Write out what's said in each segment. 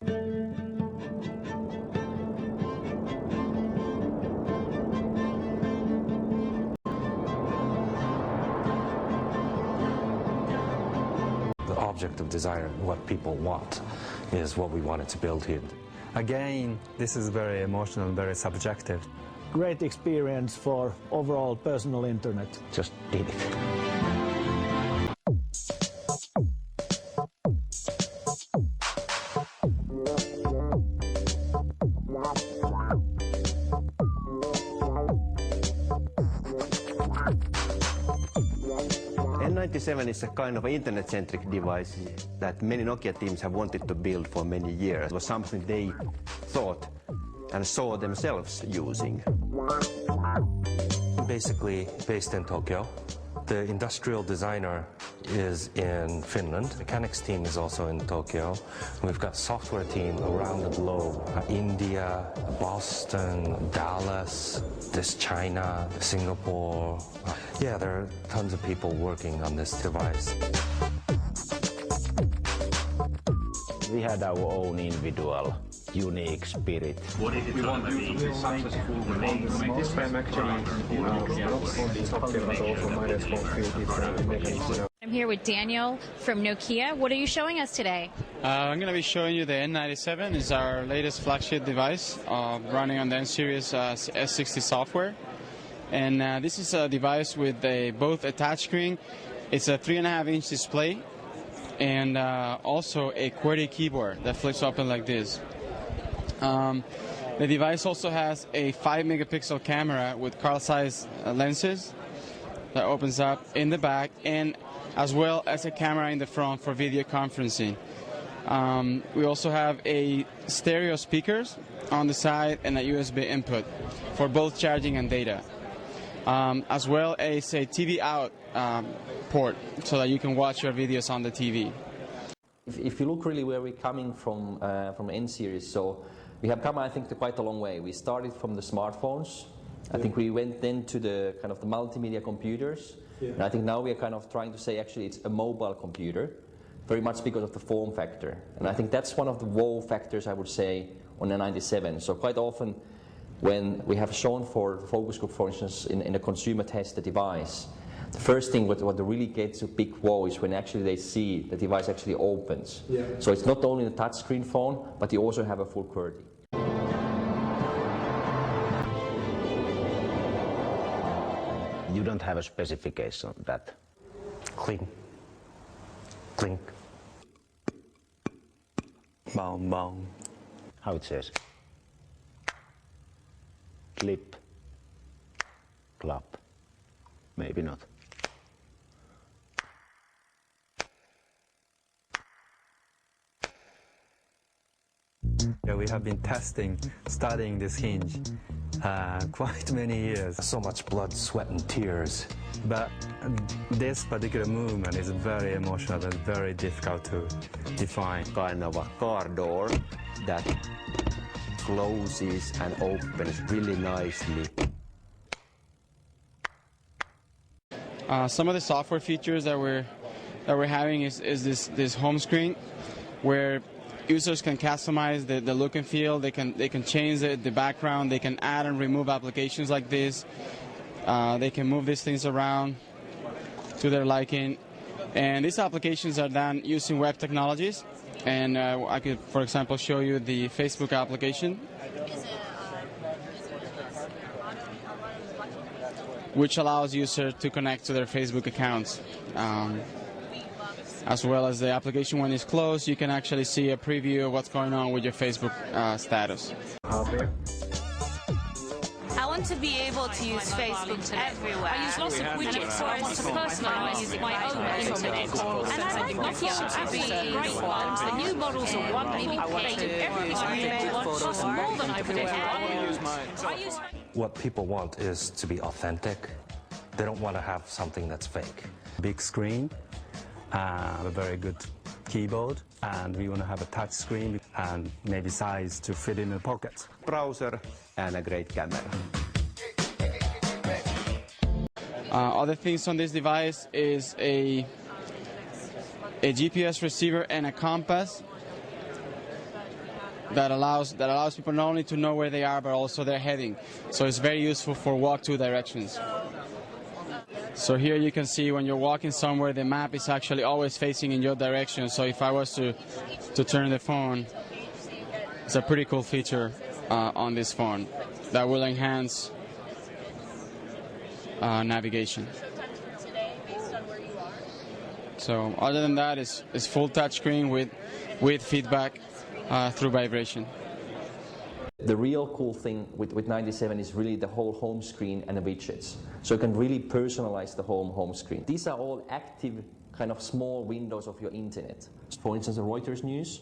The object of desire, what people want, is what we wanted to build here. Again, this is very emotional, very subjective. Great experience for overall personal internet. Just did it. N97 is a kind of internet-centric device that many Nokia teams have wanted to build for many years. It was something they thought and saw themselves using. Basically based in Tokyo. The industrial designer is in Finland. Mechanics team is also in Tokyo. We've got software team around the globe. India, Boston, Dallas, China, Singapore. Yeah, there are tons of people working on this device. We had our own individual unique spirit. What did we want to be successful with this time actually, not only software but also my responsibilities. I'm here with Daniel from Nokia. What are you showing us today? I'm going to be showing you the N97. It's our latest flagship device running on the N series S60 software. And this is a device with both a touchscreen. It's a 3.5-inch display and also a QWERTY keyboard that flips open like this. The device also has a 5-megapixel camera with Carl-Zeiss lenses that opens up in the back, and as well as a camera in the front for video conferencing. We also have a stereo speakers on the side and a USB input for both charging and data, as well as a TV out port so that you can watch your videos on the TV. If you look really where we're coming from N series, so we have come, I think, to quite a long way. We started from the smartphones. I think we went then to the kind of the multimedia computers. And I think now we are kind of trying to say actually it's a mobile computer, very much because of the form factor. And I think that's one of the wow factors, I would say, on the N97. So quite often when we have shown for the focus group, for instance, in a consumer test the device, the first thing what really gets a big wow is when actually they see the device actually opens. Yeah. So it's not only a touchscreen phone, but you also have a full QWERTY. You don't have a specification of that. Cling. Clink. Boom, boom. How it says? Clip. Clap. Maybe not. Yeah, we have been studying this hinge quite many years. So much blood, sweat and tears. But this particular movement is very emotional and very difficult to define. Kind of a car door that closes and opens really nicely. Some of the software features that we're having is this home screen, where users can customize the look and feel. They can change the background. They can add and remove applications like this. They can move these things around to their liking. And these applications are done using web technologies. And I could, for example, show you the Facebook application, which allows users to connect to their Facebook accounts. As well as the application, when it's closed, you can actually see a preview of what's going on with your Facebook status. I want to be able to use Facebook everywhere. I use lots of widgets, so I want to personalise my own internet. And I like Nokia to be great ones. The new models are wonderful. They do everything you want, plus more than I would ever. What people want is to be authentic. They don't want to have something that's fake. Big screen, a very good keyboard, and we want to have a touch screen and maybe size to fit in the pocket. Browser and a great camera. Other things on this device is a GPS receiver and a compass. that allows people not only to know where they are but also their heading. So it's very useful for walk-to directions. So here you can see when you're walking somewhere, the map is actually always facing in your direction. So if I was to turn the phone, it's a pretty cool feature on this phone that will enhance navigation. So other than that, it's full touchscreen with feedback through vibration. The real cool thing with 97 is really the whole home screen and the widgets. So you can really personalize the home screen. These are all active kind of small windows of your internet. For instance, the Reuters news,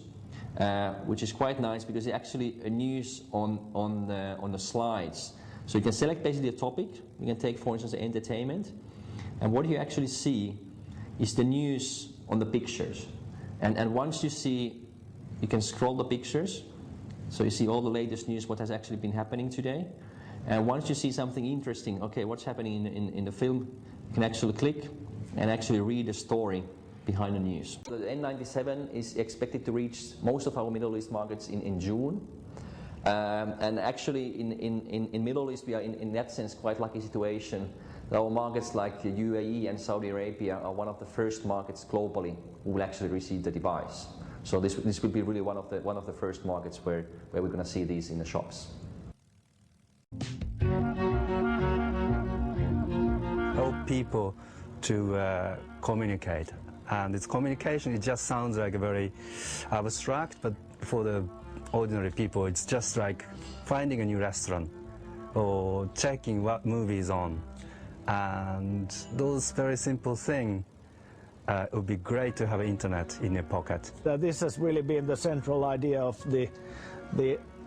which is quite nice because it's actually a news on the slides. So you can select basically a topic. You can take, for instance, entertainment. And what you actually see is the news on the pictures. And once you see, you can scroll the pictures. So you see all the latest news, what has actually been happening today. And once you see something interesting, okay, what's happening in the film, you can actually click and actually read the story behind the news. The N97 is expected to reach most of our Middle East markets in June. And actually in Middle East we are in that sense quite lucky situation. Our markets like the UAE and Saudi Arabia are one of the first markets globally who will actually receive the device. So this will be really one of the first markets where we're going to see these in the shops. Help people to communicate, and this communication, it just sounds like a very abstract, but for the ordinary people it's just like finding a new restaurant or checking what movie is on, and those very simple things. It would be great to have internet in your pocket. This has really been the central idea of the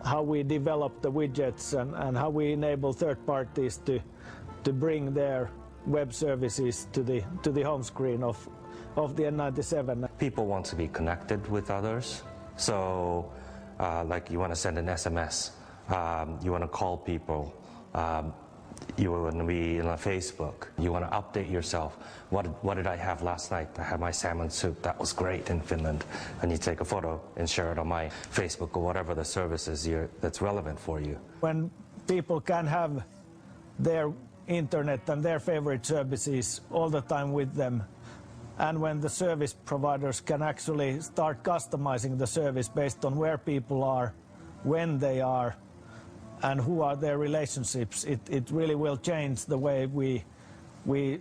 how we develop the widgets and how we enable third parties to bring their web services to the home screen of the N97. People want to be connected with others, so like you want to send an SMS, you want to call people. You want to be on Facebook. You want to update yourself. What did I have last night? I had my salmon soup. That was great in Finland. And you take a photo and share it on my Facebook or whatever the service is that's relevant for you. When people can have their internet and their favorite services all the time with them, and when the service providers can actually start customizing the service based on where people are, when they are, and who are their relationships, it really will change the way we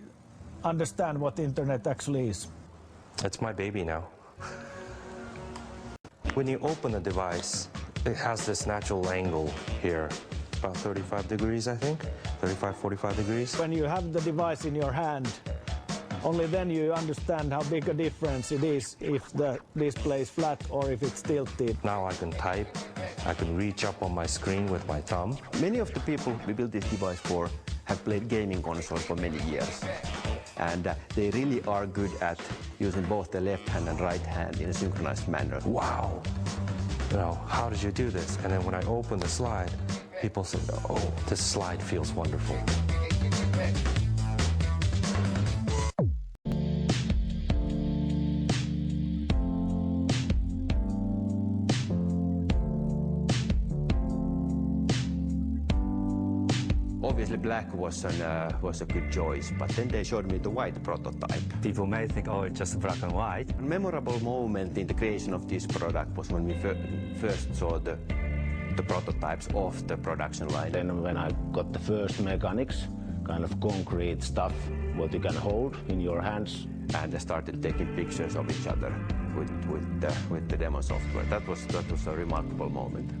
understand what the internet actually is. It's my baby now. When you open the device, it has this natural angle here, about 35 degrees, I think, 35, 45 degrees. When you have the device in your hand, only then you understand how big a difference it is if the display is flat or if it's tilted. Now I can type, I can reach up on my screen with my thumb. Many of the people we built this device for have played gaming consoles for many years. And they really are good at using both the left hand and right hand in a synchronized manner. Wow! You know, how did you do this? And then when I open the slide, people say, oh, this slide feels wonderful. Obviously black was a good choice, but then they showed me the white prototype. People may think, oh, it's just black and white. A memorable moment in the creation of this product was when we first saw the prototypes of the production line. Then when I got the first mechanics, kind of concrete stuff, what you can hold in your hands. And they started taking pictures of each other with the demo software. That was a remarkable moment.